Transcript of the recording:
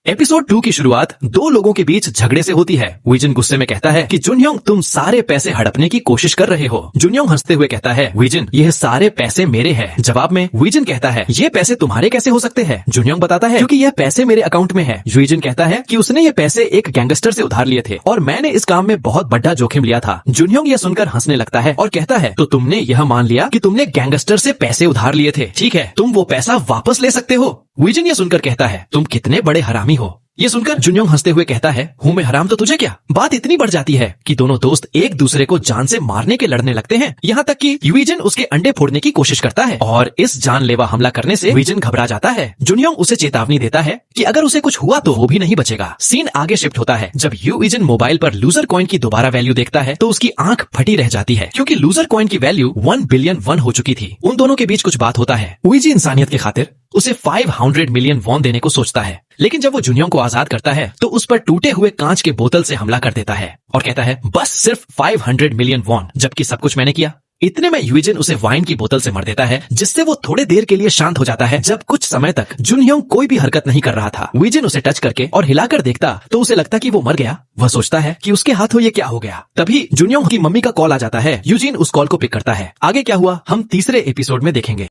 Episode 2 की शुरुआत दो लोगों के बीच झगड़े से होती है। वीजन गुस्से में कहता है कि जुनयोंग तुम सारे पैसे हड़पने की कोशिश कर रहे हो। जुनयोंग हंसते हुए कहता है वीजन यह सारे पैसे मेरे हैं। जवाब में वीजन कहता है ये पैसे तुम्हारे कैसे हो सकते हैं। जुनयोंग बताता है क्योंकि यह पैसे मेरे अकाउंट में है। वीजन कहता है कि उसने ये पैसे एक गैंगस्टर से उधार लिए थे और मैंने इस काम में बहुत बड़ा जोखिम लिया था। जुनयोंग यह सुनकर हंसने लगता है और कहता है तो तुमने यह मान लिया कि तुमने गैंगस्टर से पैसे उधार लिए थे, ठीक है तुम वो पैसा वापस ले सकते हो। वीजन यह सुनकर कहता है तुम कितने बड़े हरामी हो। ये सुनकर जुनयोंग हंसते हुए कहता है हूँ मैं हराम तो तुझे क्या। बात इतनी बढ़ जाती है कि दोनों दोस्त एक दूसरे को जान से मारने के लड़ने लगते हैं। यहाँ तक कि वीजन उसके अंडे फोड़ने की कोशिश करता है और इस जानलेवा हमला करने से वीजन घबरा जाता है। जुनयोंग उसे चेतावनी देता है कि अगर उसे कुछ हुआ तो वो भी नहीं बचेगा। सीन आगे शिफ्ट होता है। जब वीजन मोबाइल पर लूजर कॉइन की दोबारा वैल्यू देखता है तो उसकी आंख फटी रह जाती है क्योंकि लूजर कॉइन की वैल्यू 1 बिलियन वन हो चुकी थी। उन दोनों के बीच कुछ बात होता है। वीजी इंसानियत की खातिर उसे 500 मिलियन वॉन देने को सोचता है, लेकिन जब वो जुनयोंग को आजाद करता है तो उस पर टूटे हुए कांच के बोतल से हमला कर देता है और कहता है बस सिर्फ 500 मिलियन वॉन, जबकि सब कुछ मैंने किया। इतने में यूजिन उसे वाइन की बोतल से मार देता है जिससे वो थोड़े देर के लिए शांत हो जाता है। जब कुछ समय तक जुनयोंग कोई भी हरकत नहीं कर रहा था, यूजिन उसे टच करके और हिलाकर देखता तो उसे लगता कि वो मर गया। वह सोचता है कि उसके हाथों ये क्या हो गया। तभी जुनयोंग की मम्मी का कॉल आ जाता है। यूजिन उस कॉल को पिक करता है। आगे क्या हुआ हम तीसरे एपिसोड में देखेंगे।